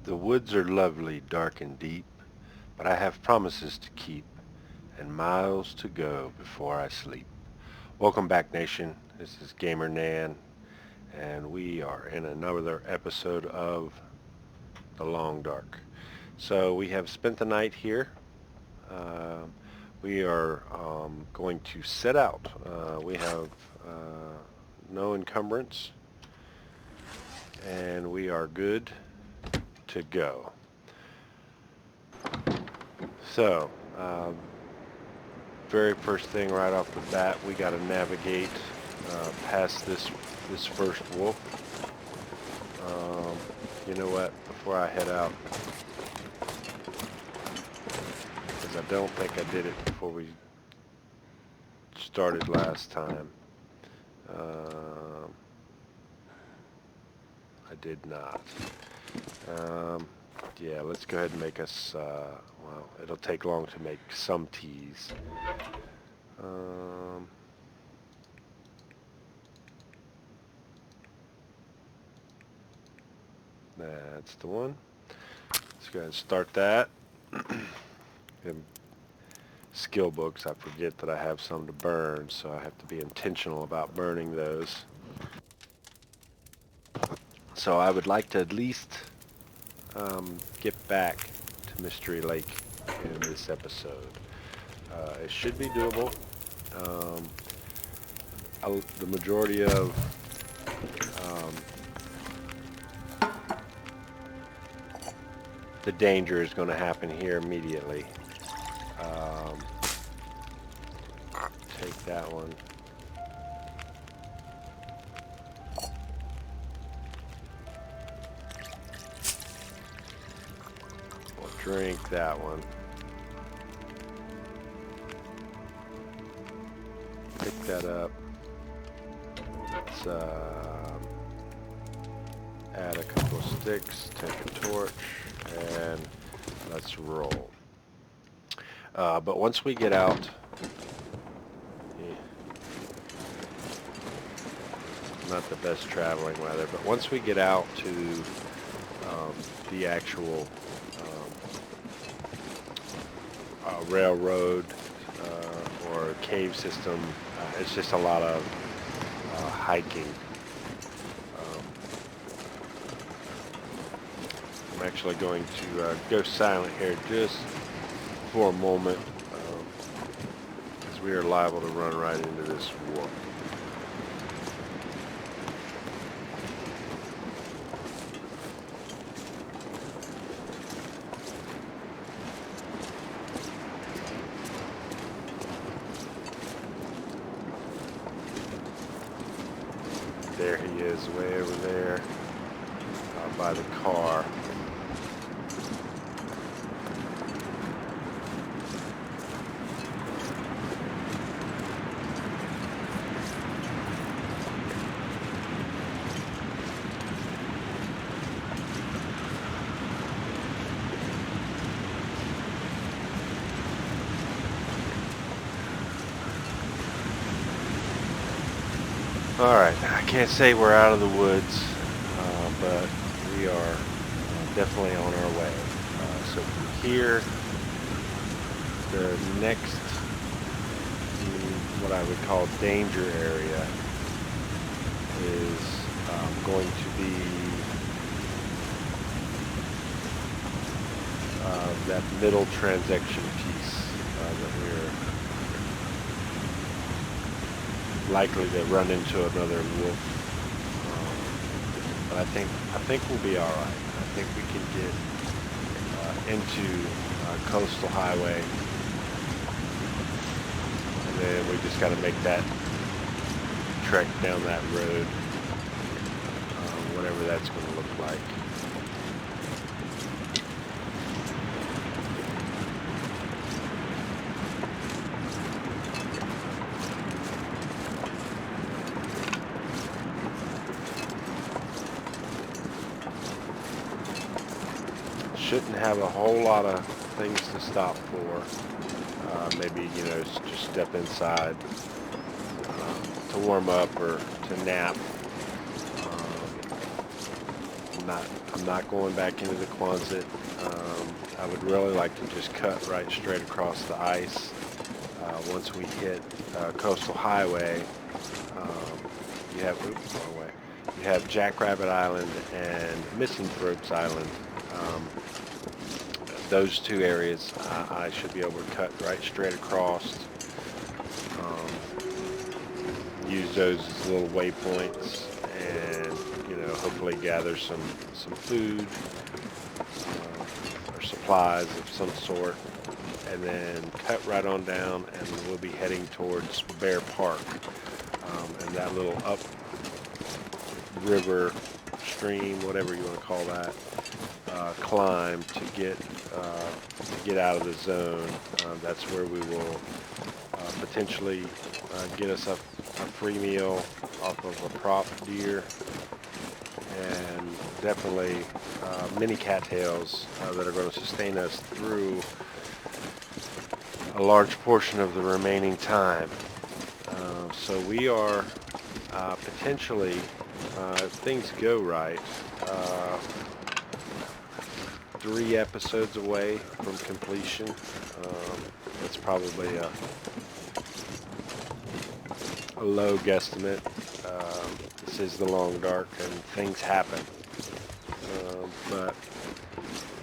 The woods are lovely, dark and deep, but I have promises to keep and miles to go before I sleep. Welcome back, nation. This is Gamer Nan, and we are in another episode of The Long Dark. So we have spent the night here. Um we are going to set out. We have no encumbrance, and we are good to go. So, very first thing right off the bat, we got to navigate past this first wolf. Um, you know what? Before I head out, because I don't think I did it before we started last time. Um, I did not. Um, yeah, let's go ahead and make us. Well, it'll take long to make some teas. Um, that's the one. Let's go ahead and start that. In skill books, I forget that I have some to burn, so I have to be intentional about burning those. So I would like to at least get back to Mystery Lake in this episode. It should be doable. Um, the majority of um, the danger is going to happen here immediately. Take that one. We'll drink that one. Pick that up. Let's add a couple of sticks, take a torch, and let's roll. But once we get out, not the best traveling weather, but once we get out to the actual railroad or cave system, it's just a lot of hiking. I'm actually going to go silent here just for a moment, because we are liable to run right into this warp. There he is, way over there by the car. Alright, I can't say we're out of the woods, but we are definitely on our way. So from here, the next, what I would call danger area is going to be that middle transaction piece that we're likely to run into another wolf. But I think we'll be all right. I think we can get into Coastal Highway, and then we just got to make that trek down that road, whatever that's going to look like. Shouldn't have a whole lot of things to stop for. Maybe, just step inside to warm up or to nap. I'm not going back into the Quonset. I would really like to just cut right straight across the ice. Once we hit Coastal Highway, you have, oops, wrong way. You have Jackrabbit Island and Missing Throats Island. Those two areas I should be able to cut right straight across. Use those as little waypoints, and hopefully gather some food or supplies of some sort, and then cut right on down, and we'll be heading towards Bear Park, and that little up river, stream, whatever you want to call that, climb to get out of the zone. That's where we will potentially get us a free meal off of a prop deer, and definitely mini cattails that are going to sustain us through a large portion of the remaining time. So we are potentially, if things go right, 3 episodes away from completion. That's probably a low guesstimate. This is the Long Dark, and things happen. But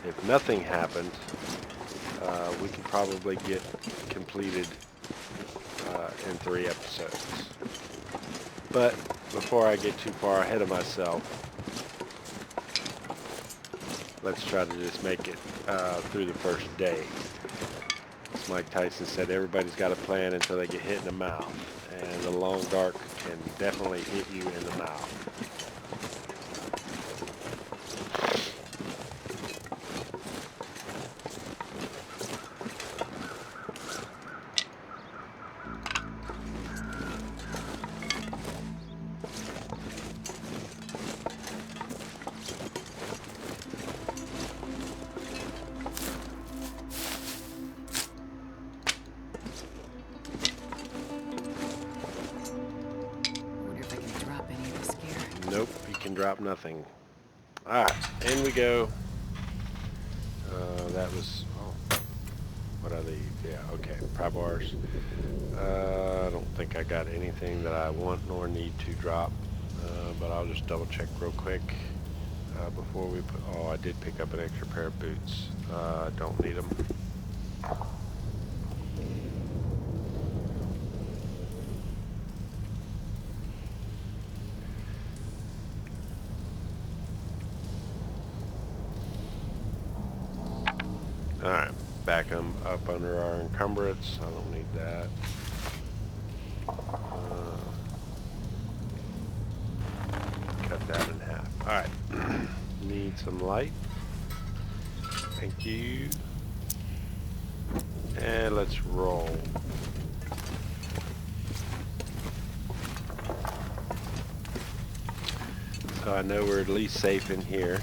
if nothing happened, we could probably get completed in 3 episodes. But before I get too far ahead of myself, let's try to just make it through the first day. As Mike Tyson said, everybody's got a plan until they get hit in the mouth. And the Long Dark can definitely hit you in the mouth. Nope, you can drop nothing. Alright, in we go. That was, what are these? Yeah, okay, pry bars. I don't think I got anything that I want nor need to drop, but I'll just double check real quick before we put, I did pick up an extra pair of boots. Don't need them. Alright, back them up under our encumbrance. I don't need that. Cut that in half. Alright, need some light. Thank you. And let's roll. So I know we're at least safe in here.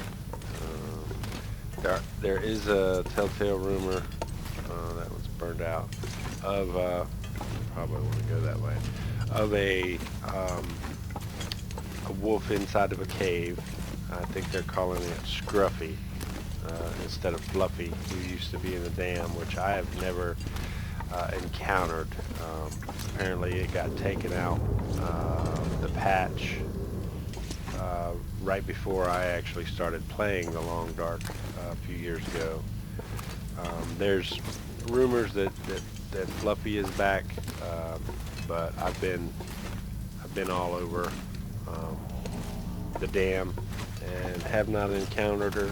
There is a telltale rumor that was burned out of probably want to go that way, of a wolf inside of a cave. I think they're calling it Scruffy instead of Fluffy, who used to be in the dam, which I have never encountered. Apparently it got taken out the patch right before I actually started playing the Long Dark a few years ago. There's rumors that Fluffy is back, but I've been all over the dam and have not encountered her.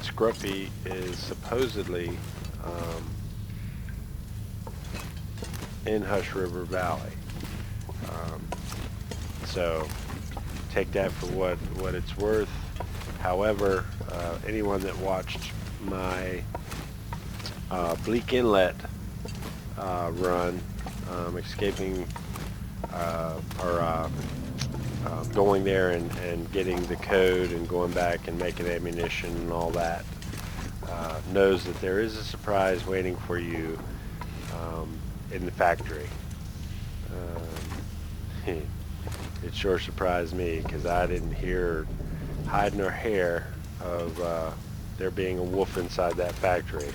Scruffy is supposedly in Hush River Valley. So take that for what it's worth. However, anyone that watched my Bleak Inlet run, escaping or going there and getting the code and going back and making ammunition and all that, knows that there is a surprise waiting for you in the factory. It sure surprised me because I didn't hear hiding her hair of there being a wolf inside that factory.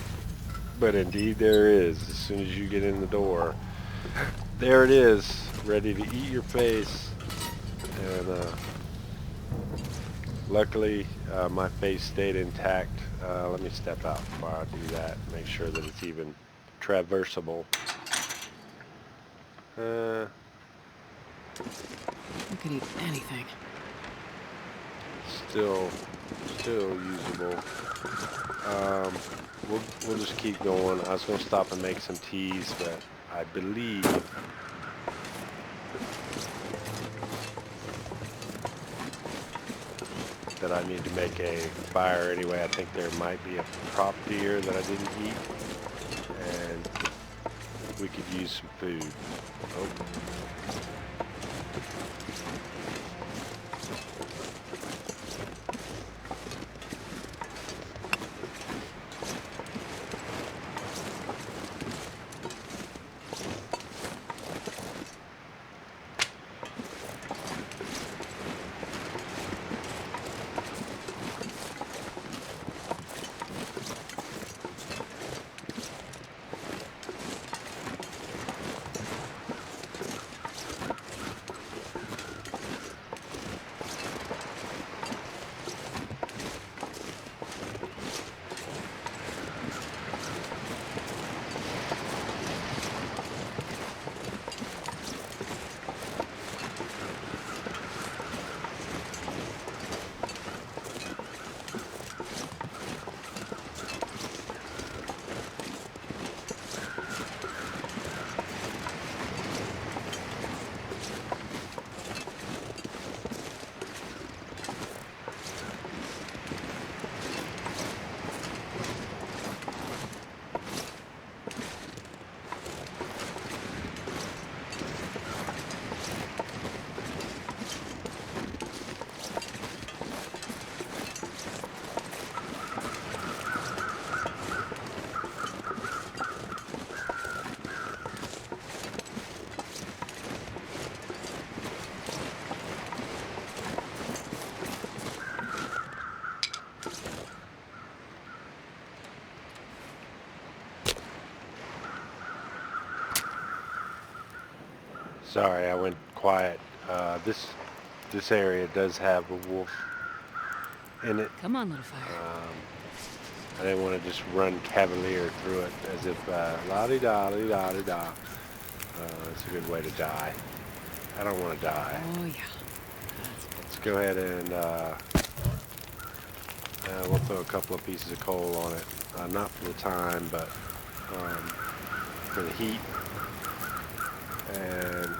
But indeed there is. As soon as you get in the door, there it is, ready to eat your face. And luckily, my face stayed intact. Let me step out before I do that. Make sure that it's even traversable. You could eat anything. Still usable. We'll just keep going. I was going to stop and make some teas, but I believe that I need to make a fire anyway. I think there might be a prop deer that I didn't eat, and we could use some food. Oh. Sorry, I went quiet. This area does have a wolf in it. Come on, little fire. I didn't want to just run cavalier through it as if la-di-da, la-di-da-di-da. It's a good way to die. I don't want to die. Oh, yeah. Let's go ahead and we'll throw a couple of pieces of coal on it. Not for the time, but for the heat. And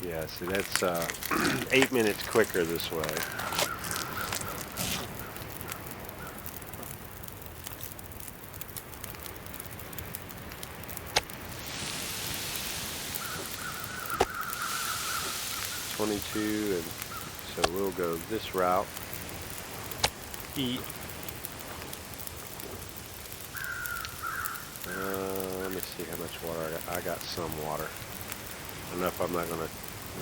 yeah, see that's 8 minutes quicker this way. And so we'll go this route. Eat. Let me see how much water I got. I got some water. Enough I'm not going to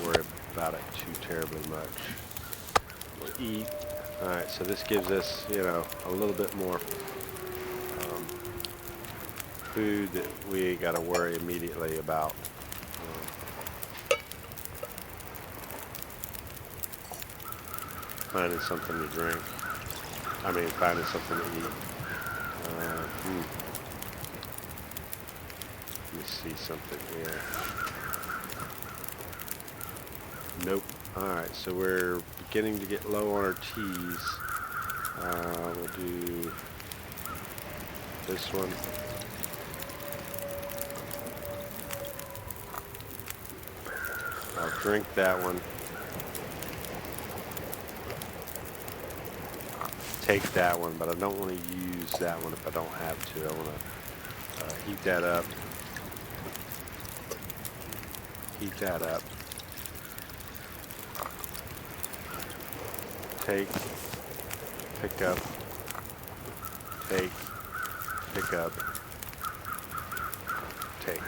worry about it too terribly much. We'll eat. Alright, so this gives us, you know, a little bit more food that we got to worry immediately about. Finding something to drink. I mean, finding something to eat. Let me see something here. Nope. Alright, so we're beginning to get low on our teas. We'll do this one. I'll drink that one. Take that one, but I don't want to use that one if I don't have to. I want to heat that up. Heat that up. Take, pick up, take, pick up, take.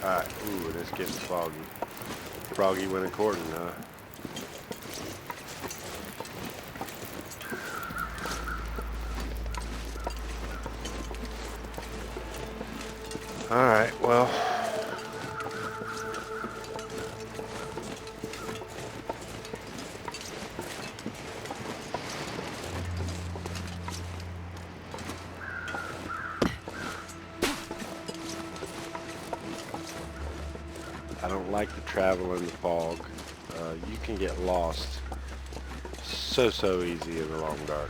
Alright, ooh, and it's getting foggy. Froggy went a courting, huh? Alright, well, I don't like to travel in the fog. You can get lost so easy in the long dark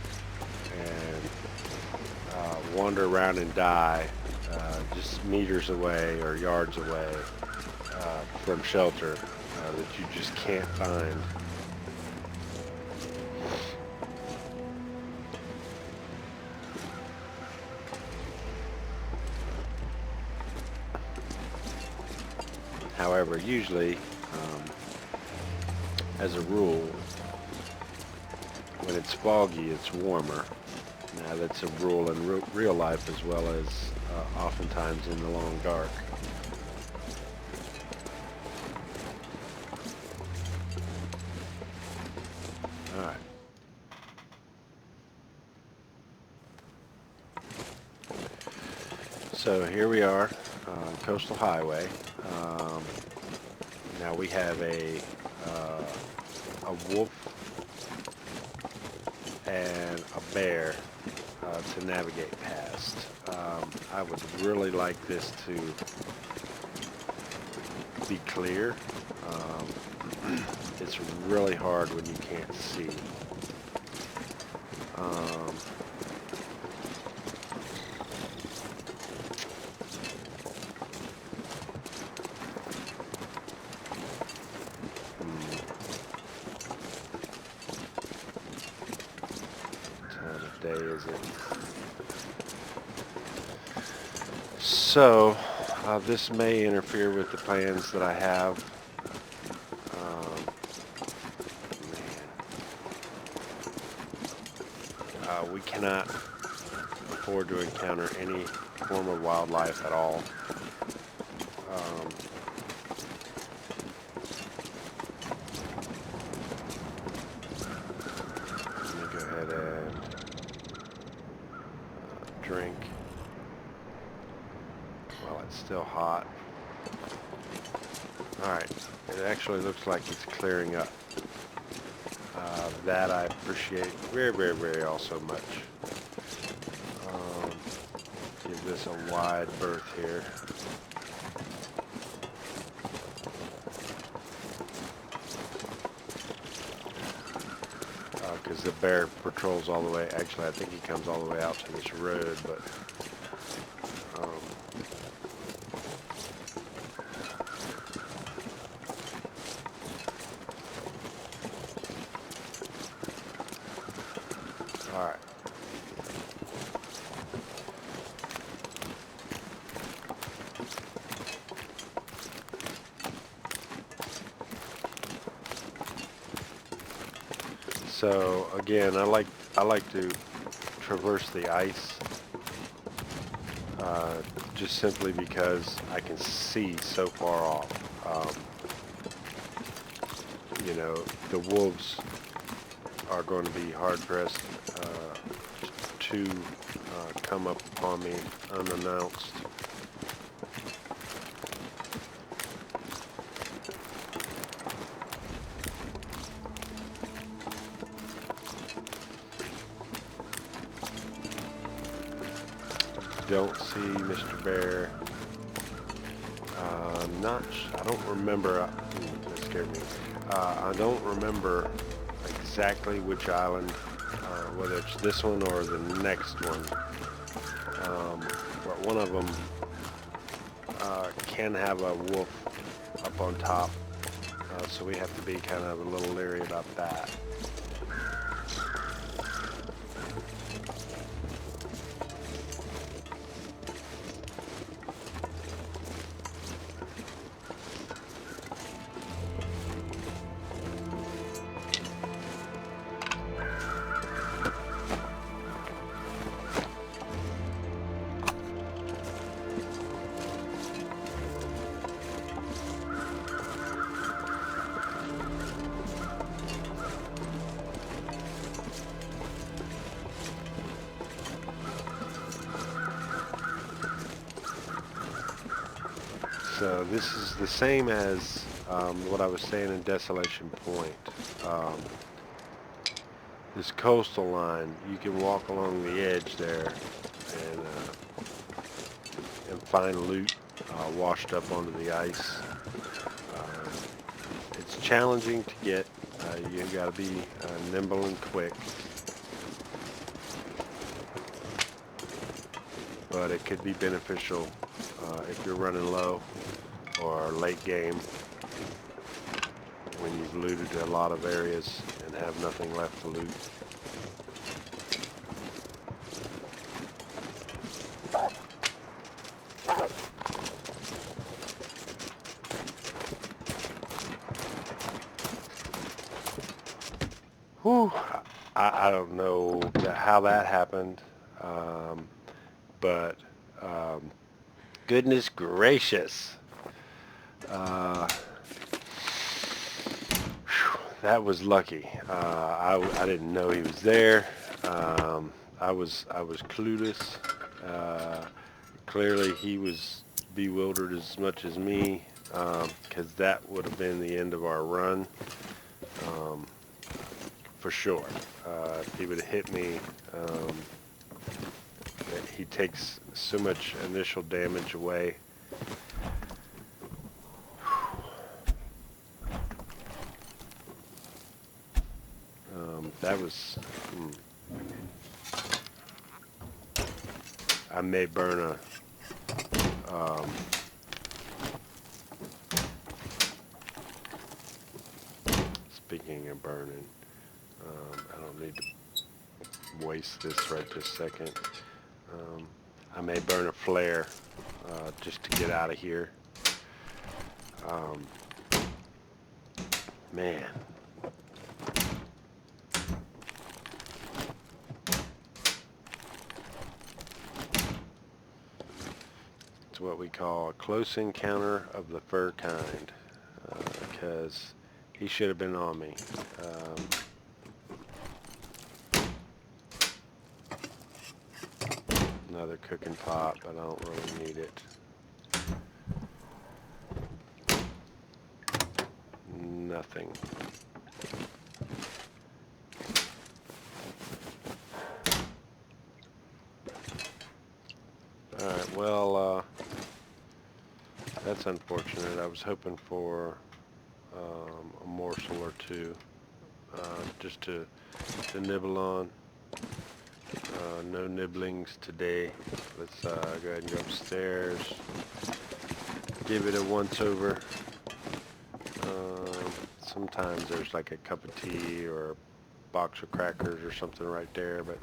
and wander around and die just meters away or yards away from shelter that you just can't find. However, usually, as a rule, when it's foggy, it's warmer. Now that's a rule in real life as well as oftentimes in the long dark. Alright. So here we are on Coastal Highway. Now we have a wolf and a bear to navigate past. I would really like this to be clear. It's really hard when you can't see. Day is it? So this may interfere with the plans that I have. We cannot afford to encounter any form of wildlife at all. Let me go ahead and drink while it's still hot. Alright, it actually looks like it's clearing up. That I appreciate very also much. Give this a wide berth here. Because the bear patrols all the way, actually I think he comes all the way out to this road, but alright. So again, I like to traverse the ice just simply because I can see so far off. You know, the wolves are going to be hard pressed to come up upon me unannounced. Don't see Mr. Bear. I don't remember. That scared me. I don't remember exactly which island, whether it's this one or the next one. But one of them can have a wolf up on top, so we have to be kind of a little leery about that. So this is the same as what I was saying in Desolation Point. This coastal line, you can walk along the edge there and find loot washed up onto the ice. It's challenging to get. You got to be nimble and quick. But it could be beneficial if you're running low or late game when you've looted a lot of areas and have nothing left to loot. Whew. I don't know how that happened, but goodness gracious. That was lucky. I didn't know he was there. I was clueless. Clearly he was bewildered as much as me, because that would have been the end of our run, for sure. If he would have hit me, he takes so much initial damage away. That was, I may burn a, speaking of burning, I don't need to waste this right this second. I may burn a flare, just to get out of here. Man. It's what we call a close encounter of the fur kind, because he should have been on me. Another cooking pot, but I don't really need it. Nothing. Alright, well, that's unfortunate. I was hoping for a morsel or two, just to nibble on. No nibblings today. Let's go ahead and go upstairs. Give it a once over. Sometimes there's like a cup of tea or a box of crackers or something right there, but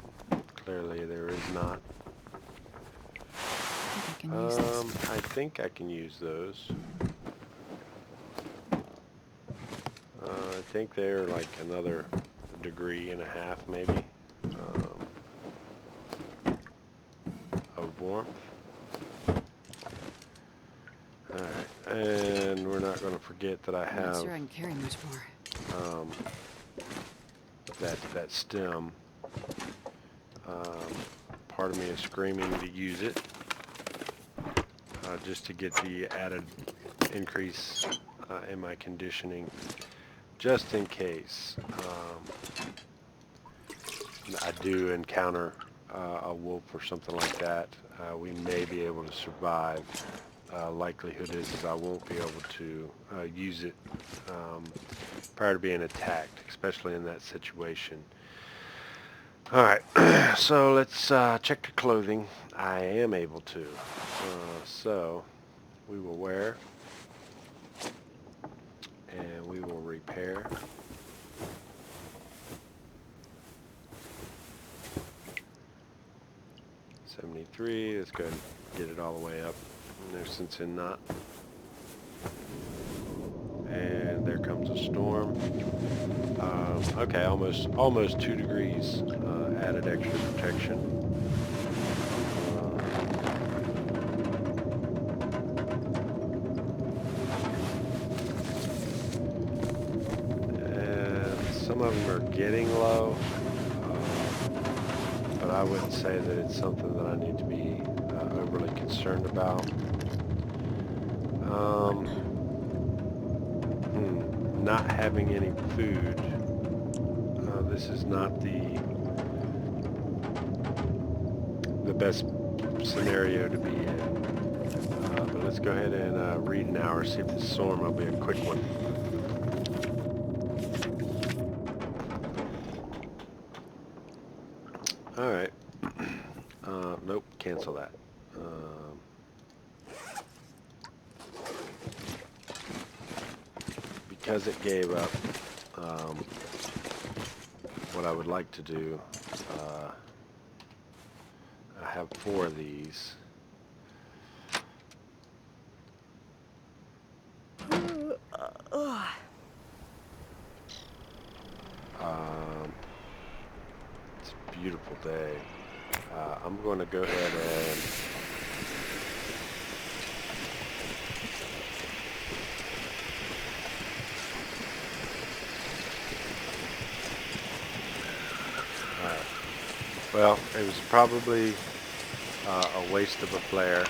clearly there is not. I think I can use those. I think they're like another degree and a half maybe of warmth. Alright, and we're not going to forget that I have, I'm not sure I can carry much more. that stem. Part of me is screaming to use it, just to get the added increase in my conditioning, just in case I do encounter a wolf or something like that. We may be able to survive. Likelihood is I won't be able to use it prior to being attacked, especially in that situation. Alright, so let's check the clothing. I am able to. So we will wear and we will repair. $73, let's go ahead and get it all the way up. No sense in not. And there comes a storm. Okay, almost 2 degrees added extra protection. And some of them are getting low, but I wouldn't say that it's something that I need to be overly concerned about. Not having any food. This is not the best scenario to be in. But let's go ahead and read an hour, see if this storm will be a quick one. Alright. Nope, cancel that. Because it gave up, what I would like to do, I have 4 of these. It's a beautiful day. I'm going to go ahead and well, it was probably a waste of a flare.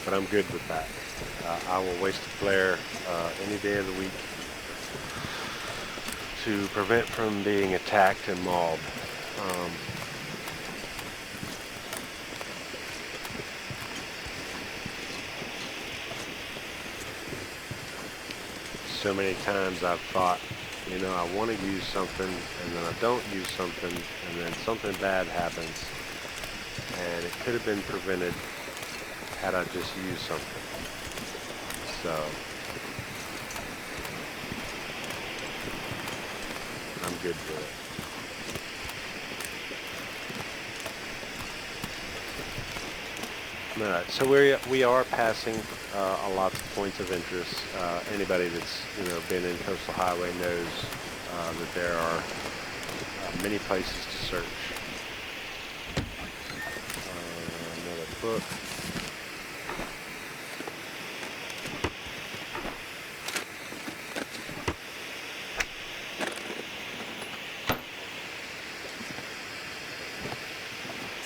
But I'm good with that. I will waste a flare any day of the week to prevent from being attacked and mauled. So many times I've thought, you know, I want to use something, and then I don't use something, and then something bad happens, and it could have been prevented had I just used something. So I'm good for it. All right, so we are passing a lot of points of interest. Anybody that's been in Coastal Highway knows that there are many places to search. Another book.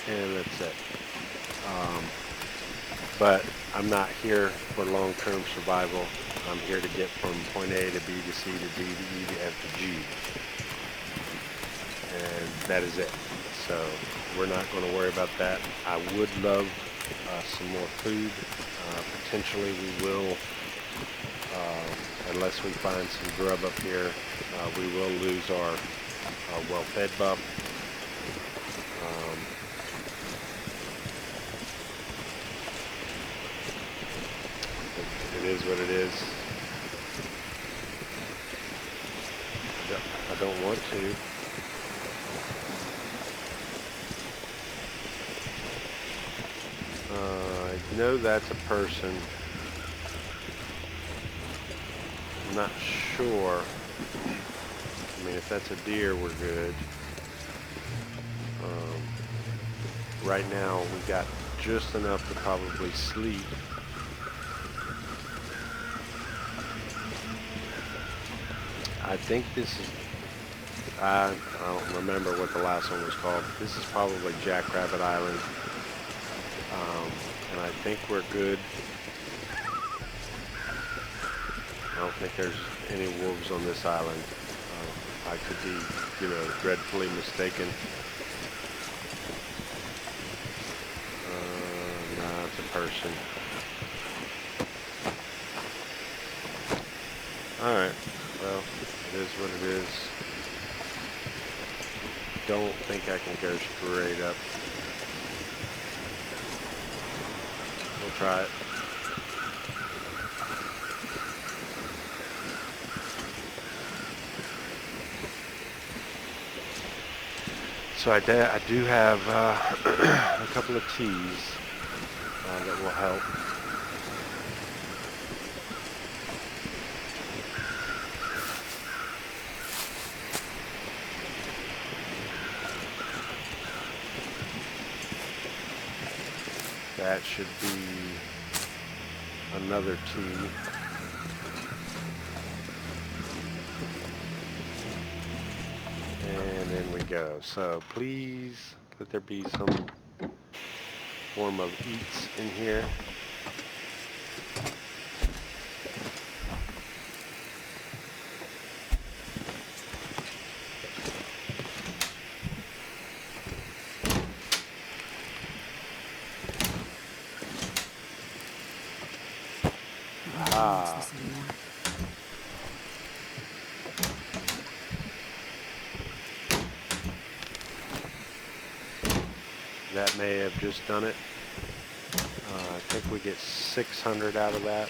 And that's it. But I'm not here for long-term survival. I'm here to get from point A to B to C to D to E to F to G. And that is it. So we're not going to worry about that. I would love some more food. Potentially we will, unless we find some grub up here, we will lose our well-fed buff. It is what it is. I don't want to. I know that's a person. I'm not sure. I mean, if that's a deer, we're good. Right now, we got just enough to probably sleep. I think this is, I don't remember what the last one was called. This is probably Jackrabbit Island. And I think we're good. I don't think there's any wolves on this island. I could be, dreadfully mistaken. No, it's a person. Alright, well, it is what it is. Don't think I can go straight up. We'll try it. So I do have a couple of teas that will help. That should be another tea. in we go. So please let there be some form of eats in here. Ah. That may have just done it. I think we get 600 out of that.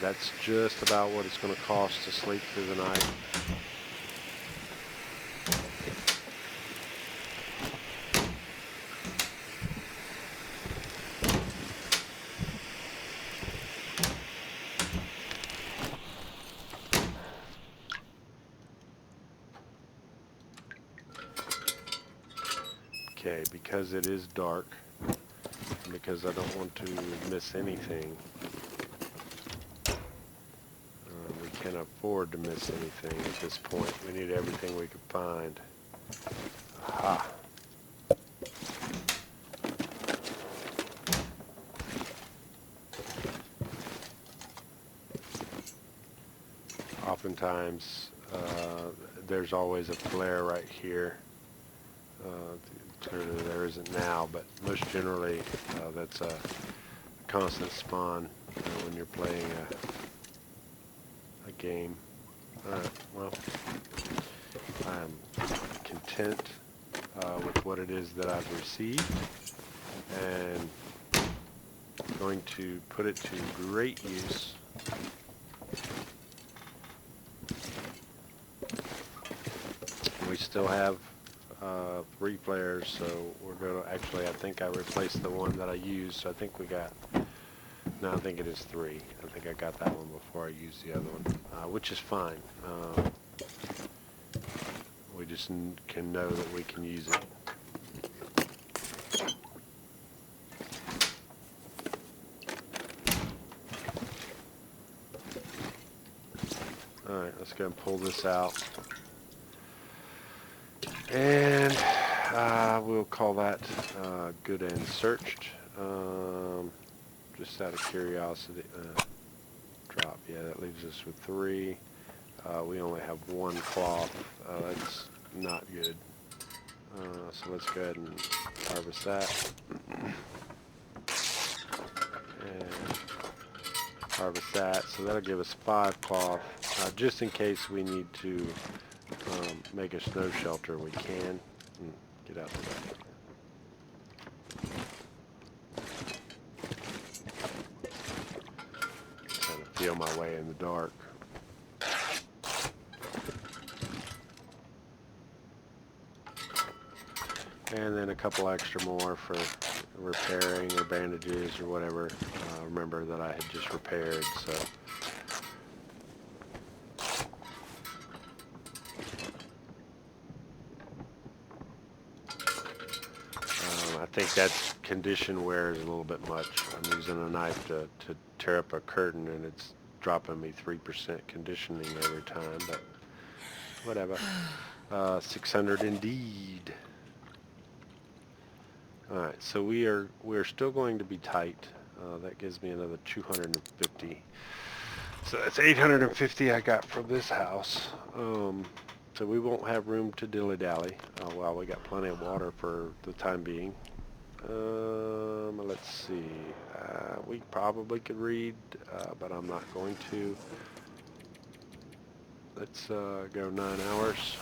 That's just about what it's going to cost to sleep through the night. Okay, because it is dark, because I don't want to miss anything, we can't afford to miss anything at this point. We need everything we can find. Aha. Oftentimes, there's always a flare right here. Clearly there isn't now, but most generally that's a constant spawn when you're playing a game. Alright, well, I'm content with what it is that I've received, and going to put it to great use. We still have 3 flares, so we're going to, actually I think I replaced the one that I used, so I think we got, no, I think it is 3. I think I got that one before I used the other one, which is fine. We just can know that we can use it. Alright, let's go and pull this out. And we'll call that good and searched. Just out of curiosity. Drop. Yeah, that leaves us with 3. We only have 1 cloth. That's not good. So let's go ahead and harvest that. And harvest that. So that'll give us 5 cloth. Just in case we need to make a snow shelter, we can. Get out of that. Kind of feel my way in the dark. And then a couple extra more for repairing or bandages or whatever. Remember that I had just repaired, so. I think that condition wear is a little bit much. I'm using a knife to tear up a curtain, and it's dropping me 3% conditioning every time, but whatever. 600 indeed. Alright, so we're still going to be tight. That gives me another 250. So that's 850 I got from this house. So we won't have room to dilly-dally. Well, we got plenty of water for the time being. Let's see. We probably could read, but I'm not going to. Let's go 9 hours.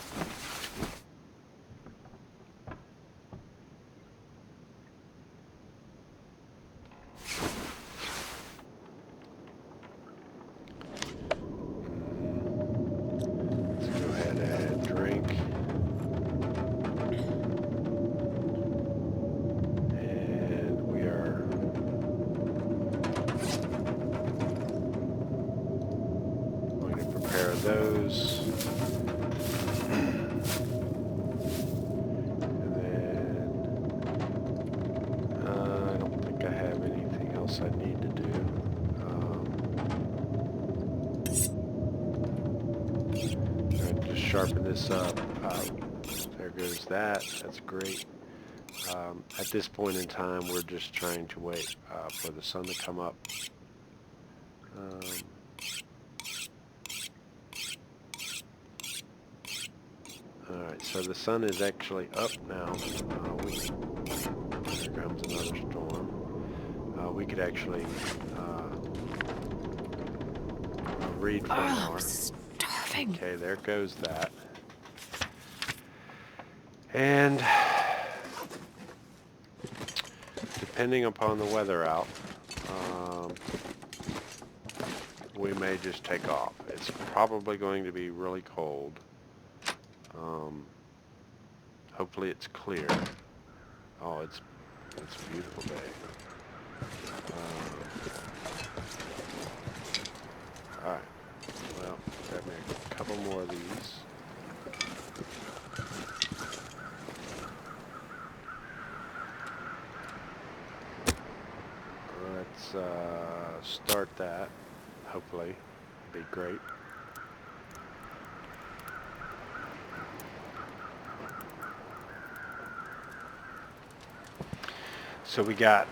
Let's go ahead and drink. Those, and then I don't think I have anything else I need to do. I'm just sharpen this up. There goes that. That's great. At this point in time, we're just trying to wait for the sun to come up. Alright, so the sun is actually up now. There comes another storm. We could actually read for an hour. I'm starving. Okay, there goes that. And depending upon the weather out, we may just take off. It's probably going to be really cold. Hopefully it's clear. Oh, it's a beautiful day. Alright, well, grab me a couple more of these. Let's start that, hopefully. Be great. So we got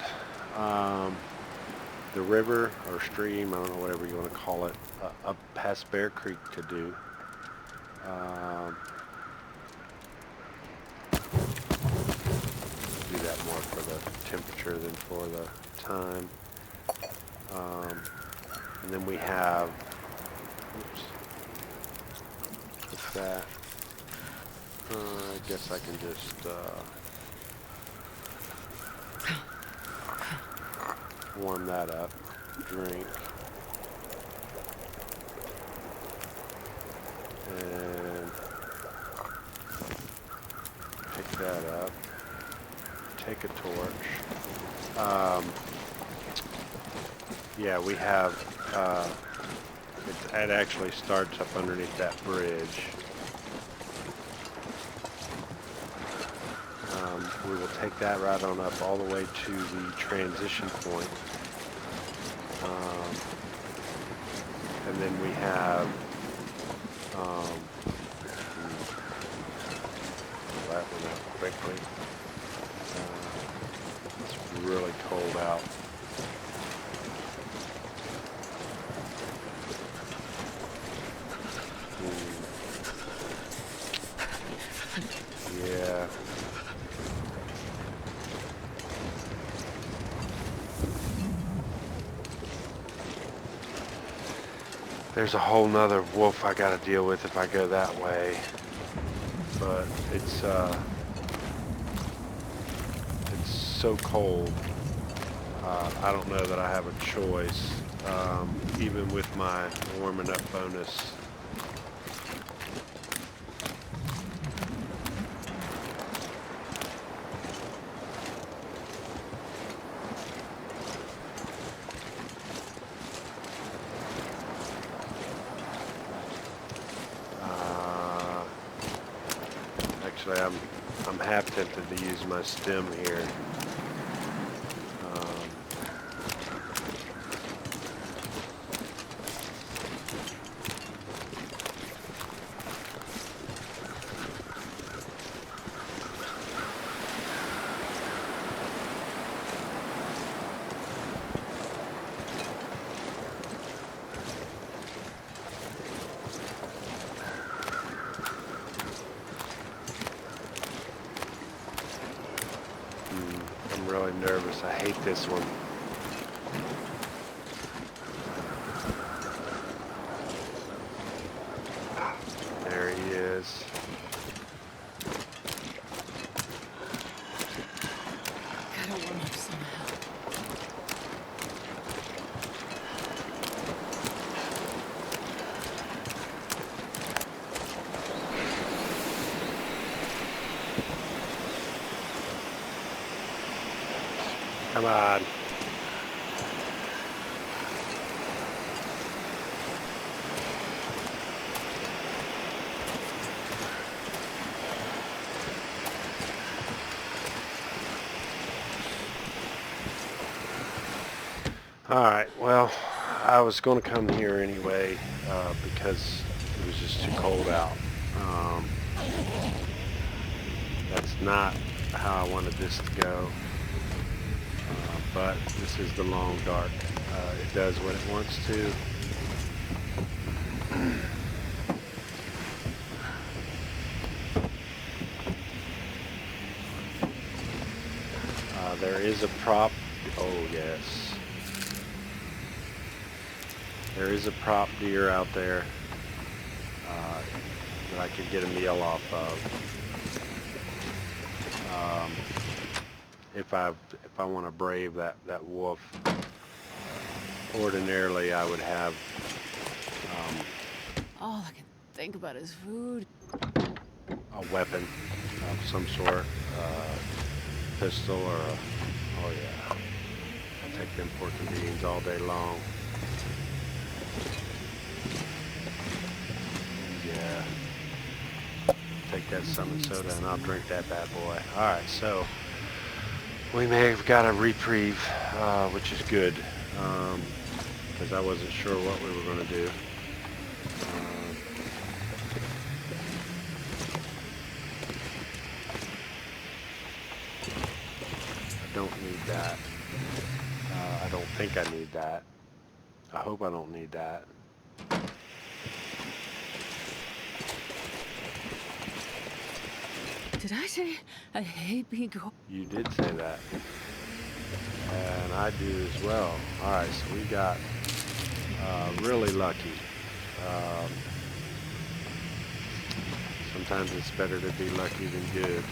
the river or stream, I don't know, whatever you want to call it, up past Bear Creek to do. Do that more for the temperature than for the time. And then we have, oops, what's that? I guess I can just warm that up, drink, and pick that up, take a torch. Yeah, we have, it actually starts up underneath that bridge. We will take that right on up all the way to the transition point. And then we have, that one out quickly. It's really cold out. Yeah. There's a whole nother wolf I gotta deal with if I go that way. But it's so cold. I don't know that I have a choice, even with my warming up bonus. Actually, I'm half tempted to use my stem here. I'm really nervous. I hate this one. There he is. Gotta warm up somehow. Come on. Alright, well, I was going to come here anyway because it was just too cold out. Um, that's not how I wanted this to go, but this is the long dark. It does what it wants to. There is a prop. Oh yes, there is a prop deer out there that I could get a meal off of. If I want to brave that wolf, ordinarily I would have All I can think about is food. a weapon of some sort, pistol or a, oh yeah, I take them pork and beans all day long. Yeah, take that summon soda and I'll drink that bad boy. All right, so we may have got a reprieve, which is good, because I wasn't sure what we were going to do. I don't need that. I don't think I need that. I hope I don't need that. Did I say I hate being cold? You did say that. And I do as well. Alright, so we got really lucky. Sometimes it's better to be lucky than good.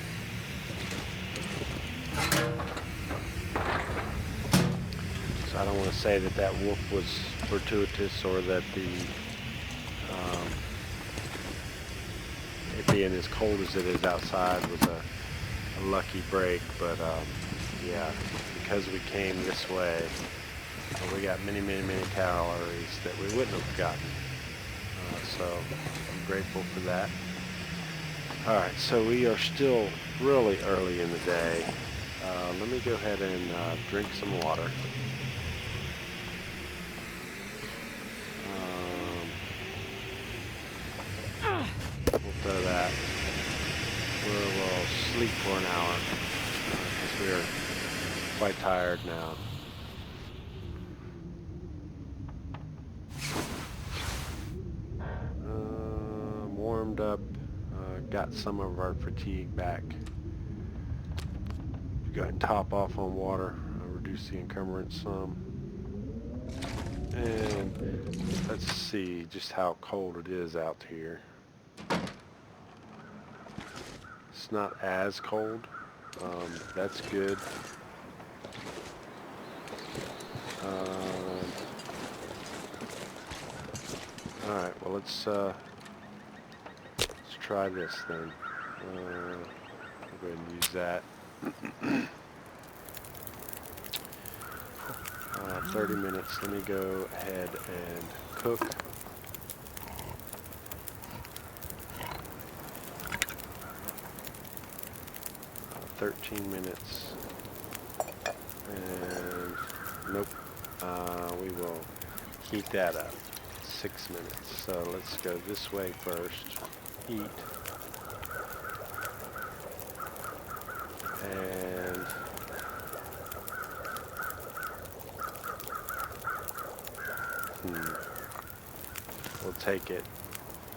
So I don't want to say that that wolf was fortuitous or that the it being as cold as it is outside was a lucky break, but yeah, because we came this way, we got many calories that we wouldn't have gotten. So I'm grateful for that. Alright, so we are still really early in the day. Let me go ahead and drink some water. We'll throw that. We'll sleep for an hour because we are quite tired now. Warmed up, got some of our fatigue back. Go ahead and top off on water, reduce the encumbrance some. And let's see just how cold it is out here. It's not as cold. That's good. Alright, well let's try this then. I'll go ahead and use that. 30 minutes. Let me go ahead and cook. Uh, 13 minutes. And nope. We will heat that up. 6 minutes. So let's go this way first. Heat. And we'll take it,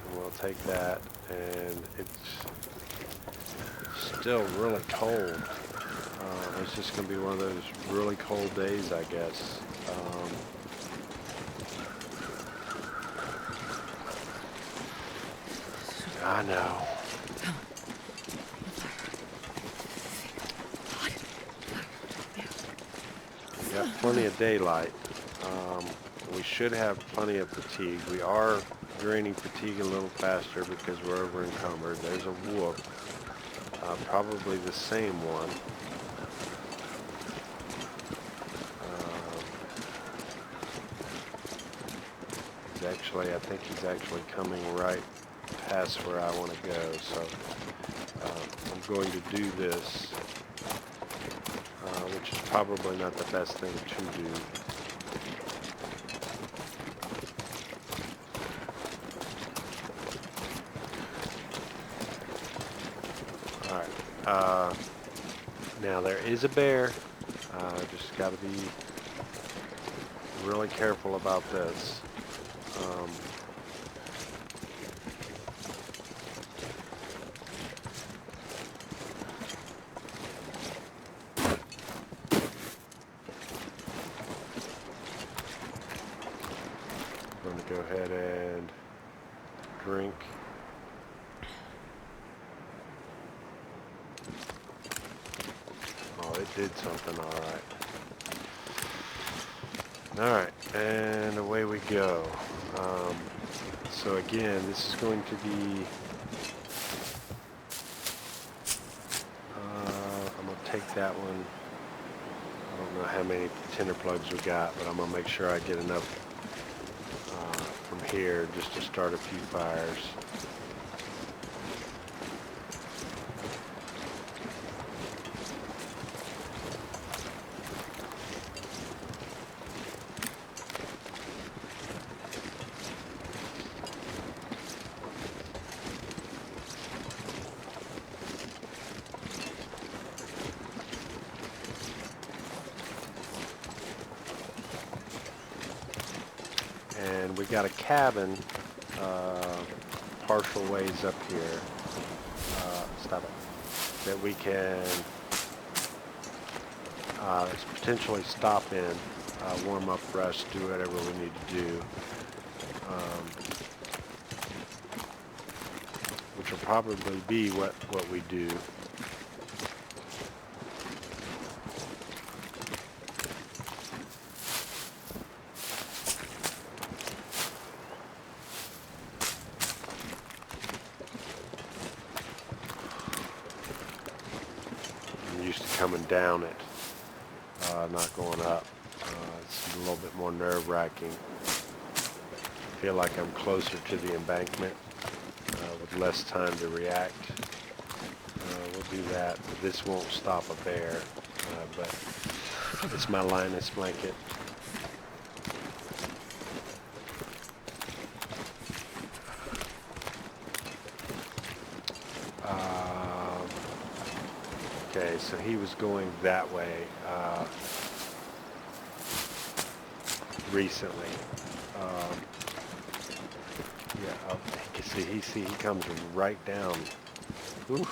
and we'll take that, and it's still really cold. It's just going to be one of those really cold days, I guess. I know. We got plenty of daylight. We should have plenty of fatigue. We are draining fatigue a little faster because we're over encumbered. There's a wolf, probably the same one. I think he's actually coming right past where I want to go. So I'm going to do this, which is probably not the best thing to do. Now there is a bear. Just got to be really careful about this. I'm going to go ahead and drink. Oh, it did something, all right. All right, and away we go. So again, this is going to be, I'm going to take that one. I don't know how many tinder plugs we got, but I'm going to make sure I get enough from here just to start a few fires. And we got a cabin partial ways up here. Stop it. That we can potentially stop in, warm up, rest, do whatever we need to do. Which will probably be what we do. Coming down it, not going up. It's a little bit more nerve-wracking. I feel like I'm closer to the embankment with less time to react. We'll do that, but this won't stop a bear, but it's my Linus blanket. Okay, so he was going that way recently. Yeah, you can see he comes right down. Ooh.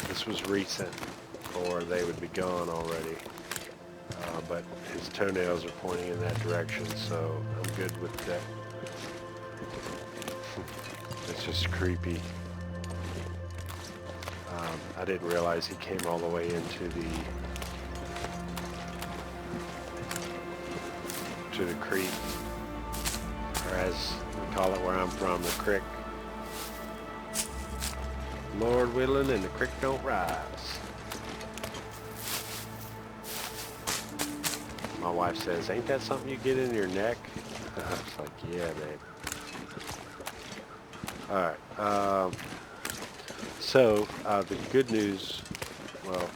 This was recent, or they would be gone already. But his toenails are pointing in that direction, so I'm good with that. It's just creepy. I didn't realize he came all the way into the creek, or as we call it where I'm from, the crick. Lord willing, and the creek don't rise. My wife says, "Ain't that something you get in your neck?" I was like, "Yeah, babe." All right. So, the good news, well,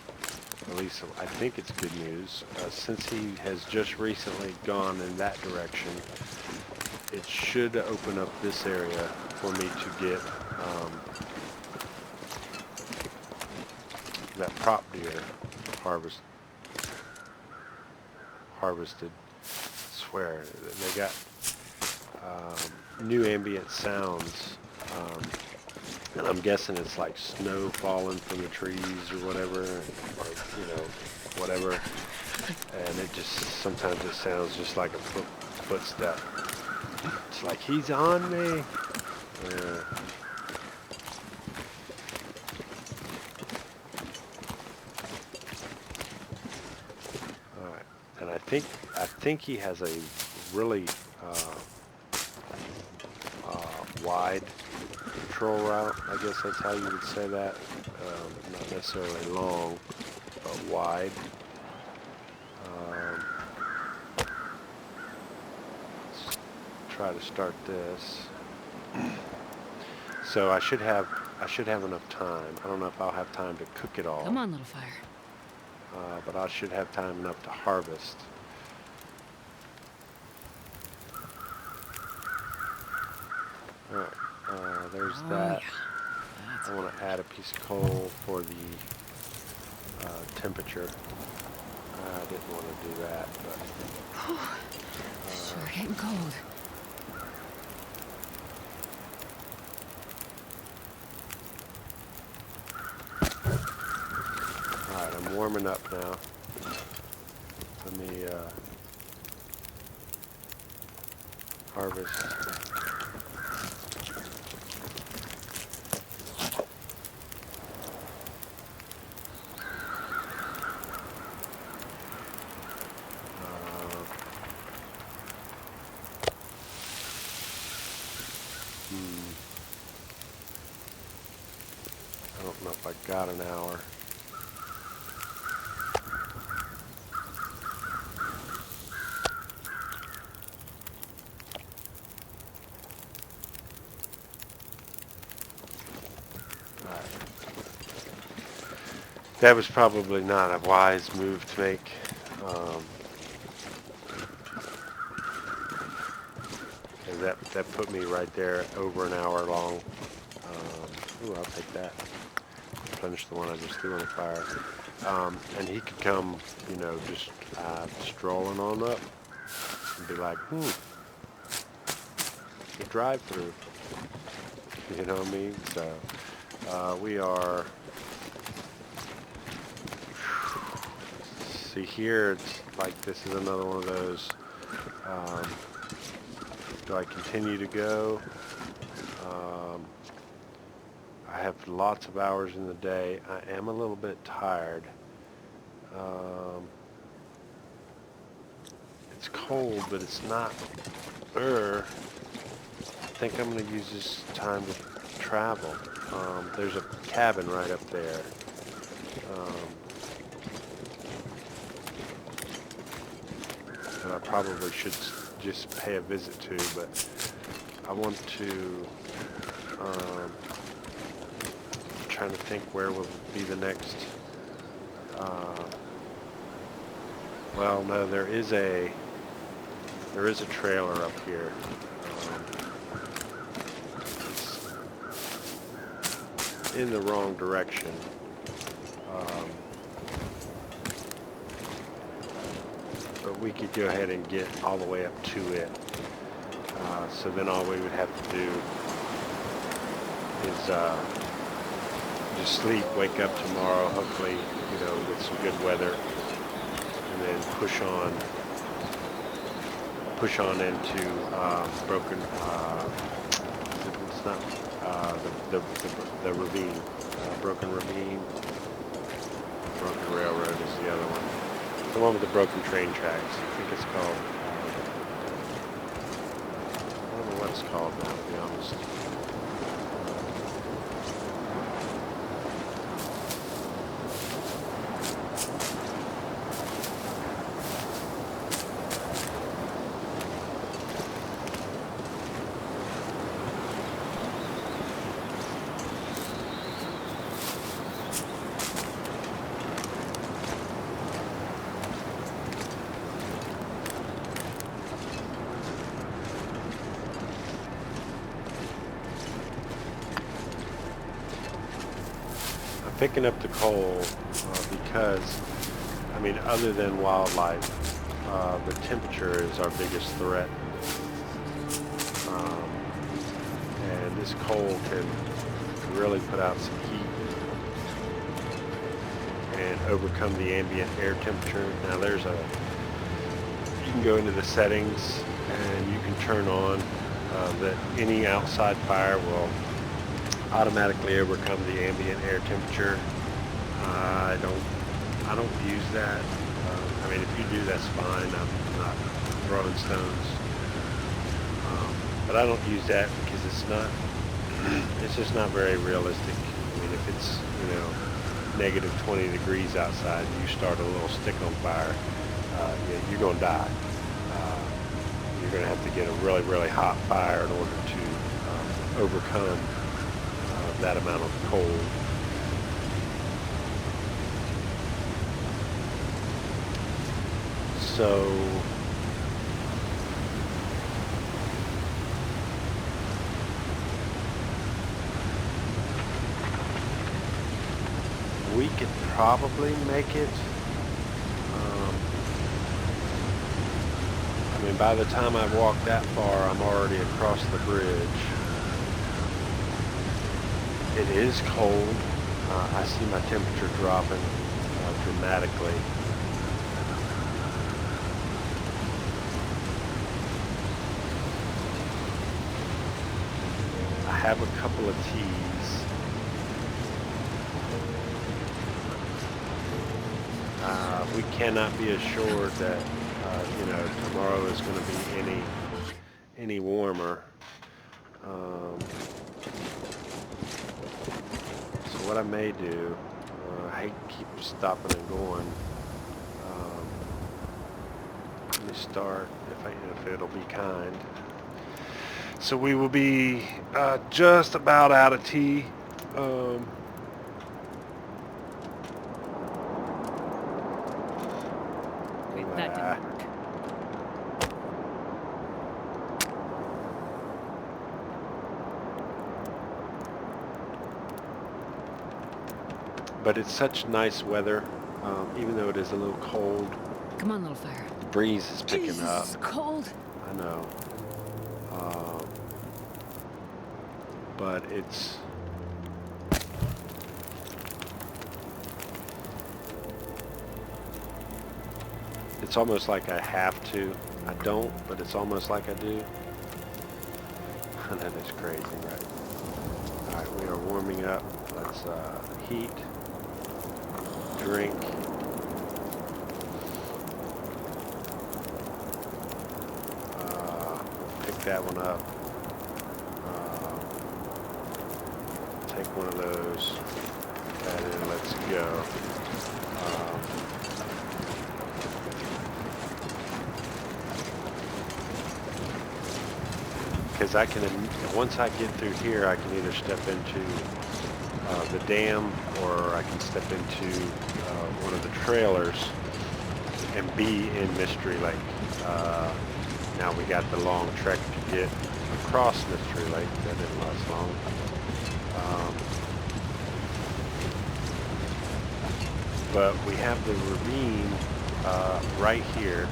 at least I think it's good news, since he has just recently gone in that direction, it should open up this area for me to get that prop deer harvested. I swear, they got new ambient sounds. And I'm guessing it's like snow falling from the trees or whatever, or, whatever. And it just, sometimes it sounds just like a footstep. It's like, he's on me. All right. And I think he has a really wide patrol route. I guess that's how you would say that. Not necessarily long, but wide. Let's try to start this. So I should have enough time. I don't know if I'll have time to cook it all. Come on, little fire. But I should have time enough to harvest. All right. There's that. Yeah. I want to add a piece of coal for the temperature. I didn't want to do that, but Sure getting cold. alright, I'm warming up now. Let me harvest. I don't know if I got an hour. Alright. That was probably not a wise move to make. That put me right there over an hour long. Ooh, I'll take that. Finish the one I just threw on the fire. And he could come, you know, just strolling on up and be like, the drive-through. You know what I mean? So we are. See here, it's like this is another one of those. Do I continue to go? I have lots of hours in the day. I am a little bit tired. It's cold, but it's not. I think I'm going to use this time to travel. There's a cabin right up there. That I probably should just pay a visit to, but I want to. Trying to think where will be the next. Well, no, there is a trailer up here. It's in the wrong direction. But we could go ahead and get all the way up to it. So then all we would have to do is just sleep, wake up tomorrow, hopefully, you know, with some good weather, and then push on into broken. It's not the ravine, broken ravine. Broken railroad is the other one. The one with the broken train tracks. I think it's called. I don't know what it's called now, to be honest. Picking up the coal because, I mean, other than wildlife, the temperature is our biggest threat. And this coal can really put out some heat and overcome the ambient air temperature. Now you can go into the settings and you can turn on that any outside fire will automatically overcome the ambient air temperature. I don't use that. I mean, if you do, that's fine. I'm not throwing stones. But I don't use that because it's just not very realistic. I mean, if it's, you know, negative 20 degrees outside and you start a little stick on fire, you're going to die. You're going to have to get a really, really hot fire in order to overcome that amount of cold. So probably make it. I mean, by the time I walk that far, I'm already across the bridge. It is cold. I see my temperature dropping dramatically. I have a couple of teas. We cannot be assured that tomorrow is going to be any warmer. So what I may do, I hate to keep stopping and going. Let me start if it'll be kind. So we will be just about out of tea. Wait, that didn't work. But it's such nice weather, even though it is a little cold. Come on, little fire. The breeze is picking Jesus, up. it's cold. I know. But it's almost like I have to. I don't, but it's almost like I do. That is crazy, right? Alright, we are warming up. Let's heat, drink. Pick that one up. Take one of those. Put that in. Let's go. Because I can, once I get through here, I can either step into the dam or I can step into one of the trailers and be in Mystery Lake. Now we got the long trek to get across Mystery Lake. That didn't last long. But we have the ravine right here.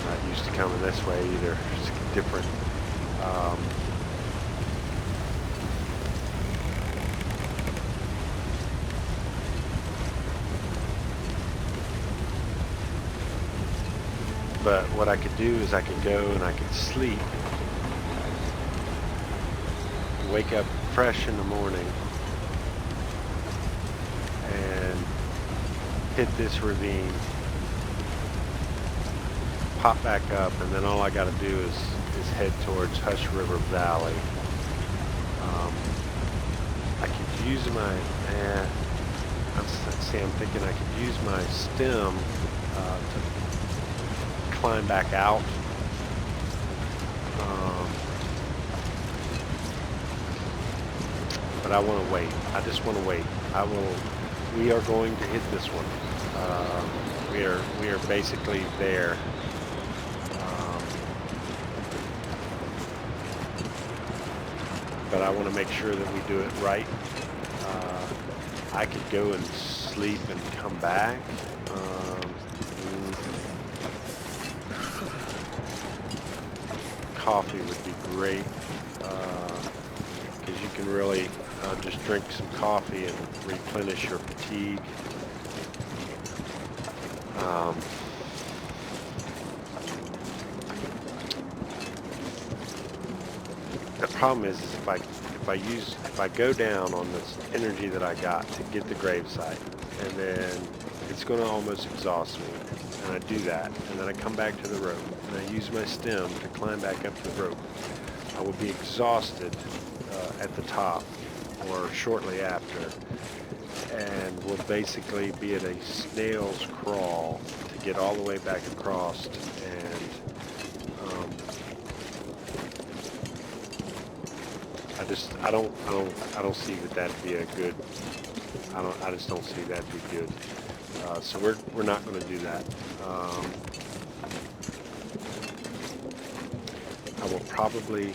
Not used to coming this way either. It's different. But what I could do is I could go and I could sleep, wake up fresh in the morning, and hit this ravine, pop back up, and then all I got to do is head towards Hush River Valley. I could use my, I'm thinking I could use my stem to climb back out. But I want to wait. I just want to wait. We are going to hit this one. We are basically there. But I want to make sure that we do it right. I could go and sleep and come back. Coffee would be great, because you can really just drink some coffee and replenish your fatigue. The problem is if I go down on this energy that I got to get the gravesite, and then it's going to almost exhaust me, and I do that, and then I come back to the rope, and I use my stem to climb back up the rope. I will be exhausted at the top, or shortly after, and will basically be at a snail's crawl to get all the way back across, and I don't see that'd be a good. I just don't see that'd be good. So we're not going to do that. will probably,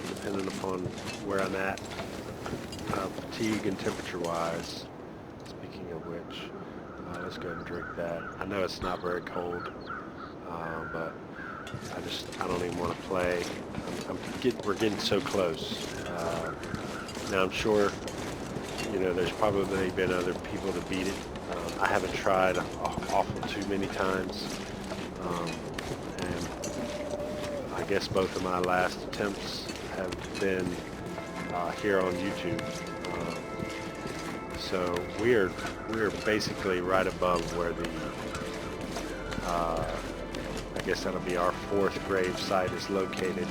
depending upon where I'm at, fatigue and temperature-wise. Speaking of which, let's go ahead and drink that. I know it's not very cold, but I don't even want to play. We're getting so close. Now I'm sure, there's probably been other people to beat it. I haven't tried awful too many times, and I guess both of my last attempts have been here on YouTube. So we're basically right above where the I guess that'll be our 4th grave site is located.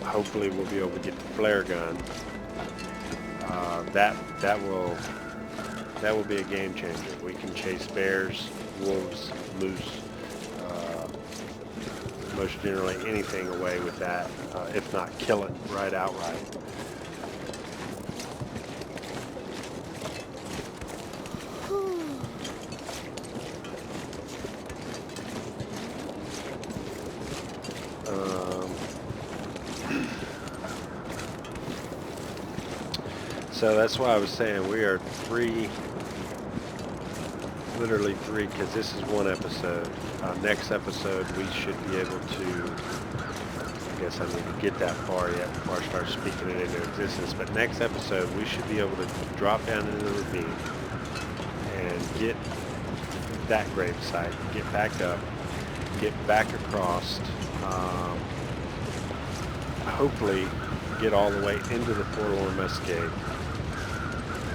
Hopefully we'll be able to get the flare gun. That will be a game changer. We can chase bears, wolves, moose, most generally anything away with that, if not kill it right outright. So that's why I was saying we are literally three, because this is one episode. Next episode we should be able to, I guess I need to get that far yet before I start speaking it into existence, but next episode we should be able to drop down into the ravine and get that grave site, get back up, get back across, hopefully get all the way into the Forlorn Muskeg,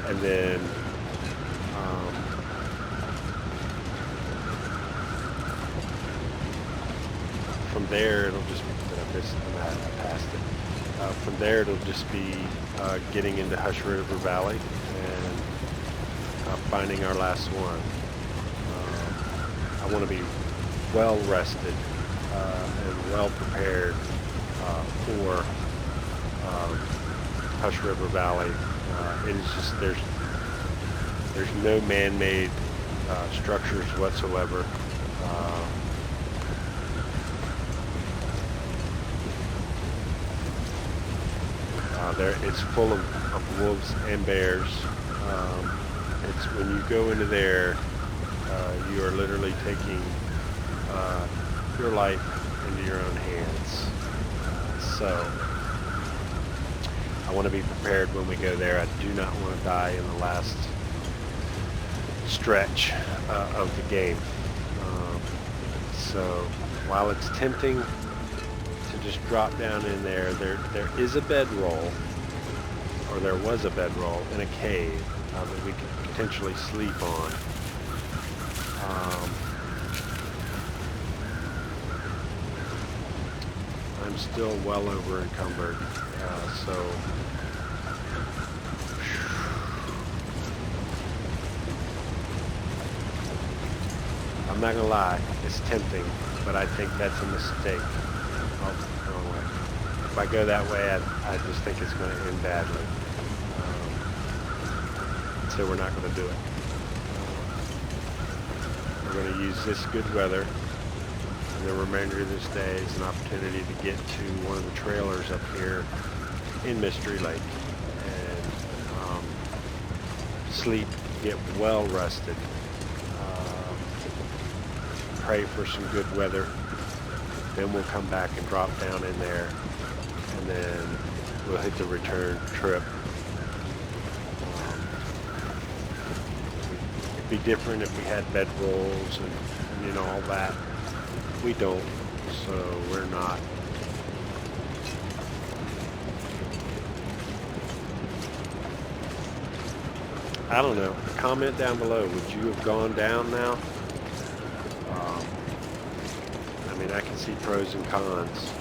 and then from there it'll just I passed it. From there it'll just be getting into Hush River Valley and finding our last one. I want to be well rested and well prepared for Hush River Valley. It is just there's no man-made structures whatsoever. It's full of wolves and bears. It's when you go into there, you are literally taking your life into your own hands. So I want to be prepared when we go there. I do not want to die in the last stretch of the game. So while it's tempting to just drop down in there, there is a bedroll, or there was a bedroll in a cave that we could potentially sleep on. I'm still well over encumbered, so I'm not gonna lie, it's tempting, but I think that's a mistake. Oh, wrong way. If I go that way, I just think it's going to end badly. So we're not going to do it. We're going to use this good weather and the remainder of this day as an opportunity to get to one of the trailers up here in Mystery Lake and sleep, get well rested, pray for some good weather. Then we'll come back and drop down in there, and then we'll hit the return trip. It'd be different if we had bedrolls and all that. We don't, so we're not. I don't know. Comment down below. Would you have gone down now? I can see pros and cons.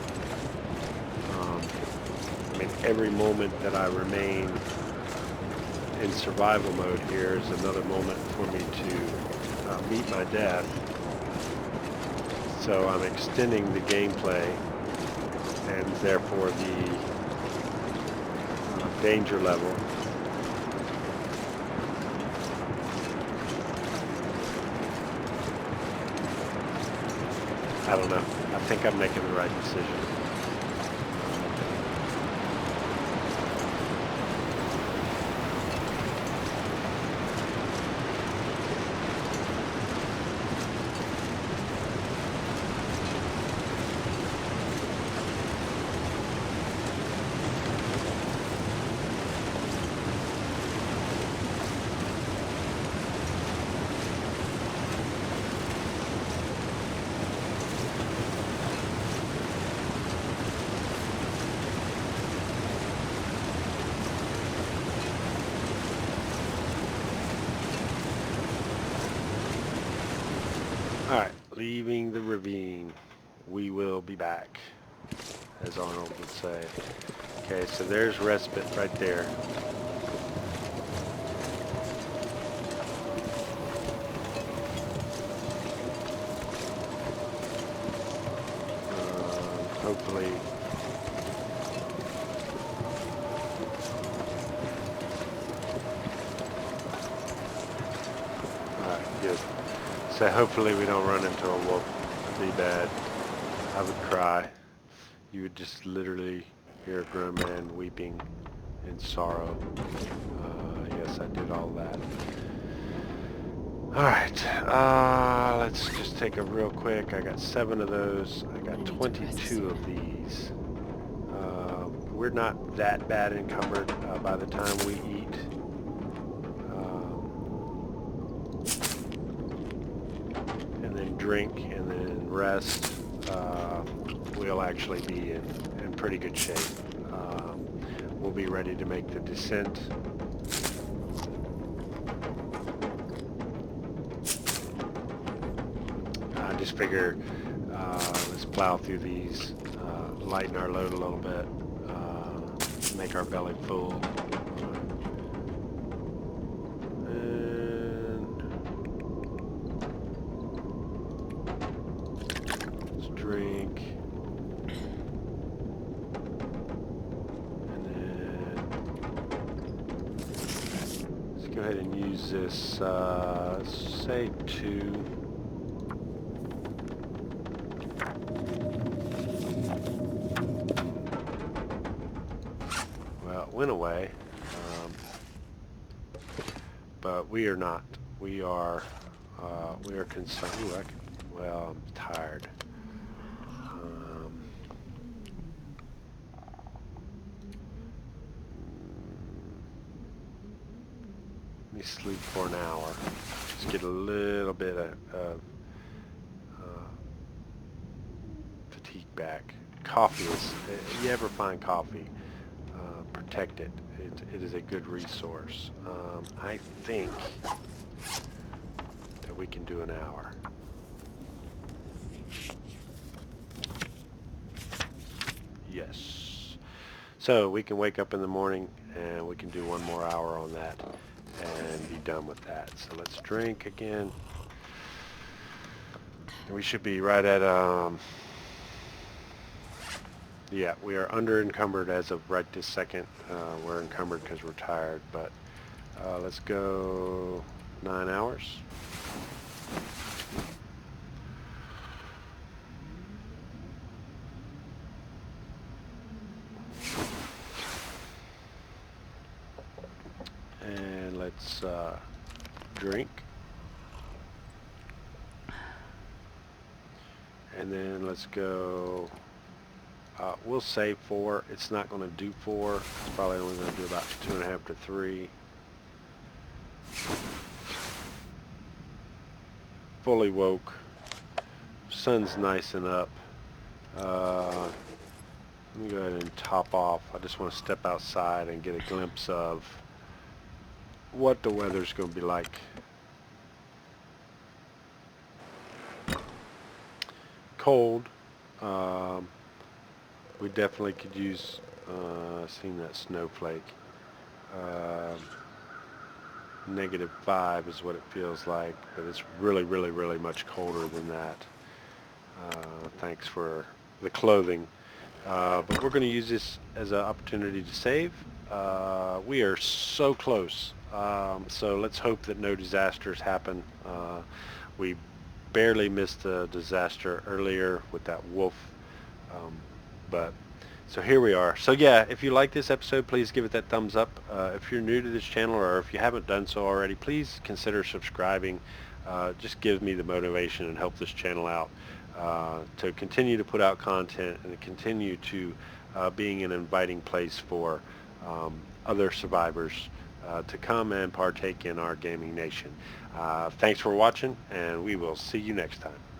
Every moment that I remain in survival mode here is another moment for me to meet my death. So I'm extending the gameplay and therefore the danger level. I don't know. I think I'm making the right decision. Alright, leaving the ravine. We will be back, as Arnold would say. Okay, so there's respite right there. Hopefully alright, good. So hopefully we don't run into a wolf. That'd be bad. I would cry. You would just literally hear a grown man weeping in sorrow. Yes, I did all that. Alright, let's just take a real quick. I got 7 of those. I got 22 of these. We're not that bad encumbered by the time we eat. And then drink and then rest. We'll actually be in pretty good shape. We'll be ready to make the descent. I just figure let's plow through these, lighten our load a little bit, make our belly full. And let's drink. And then let's go ahead and use this, say 2. Went away, but we are not. We are concerned. Ooh, well, I'm tired. Let me sleep for an hour. Just get a little bit of fatigue back. Coffee is. You ever find coffee? Protect it. It is a good resource. I think that we can do an hour. Yes. So we can wake up in the morning and we can do 1 more hour on that and be done with that. So let's drink again. We should be right at yeah, we are under encumbered as of right this second. We're encumbered because we're tired, but let's go 9 hours. And let's drink. And then let's go, we'll say 4. It's not going to do 4. It's probably only going to do about 2.5 to 3. Fully woke. Sun's nice and up. Let me go ahead and top off. I just want to step outside and get a glimpse of what the weather's going to be like. Cold. We definitely could use seeing that snowflake. -5 is what it feels like, but it's really, really, really much colder than that. Thanks for the clothing. But we're going to use this as an opportunity to save. We are so close. So let's hope that no disasters happen. We barely missed a disaster earlier with that wolf. But so here we are. So yeah, if you like this episode, please give it that thumbs up. If you're new to this channel, or if you haven't done so already, please consider subscribing. Just give me the motivation and help this channel out to continue to put out content and continue to being an inviting place for other survivors to come and partake in our gaming nation. Thanks for watching, and we will see you next time.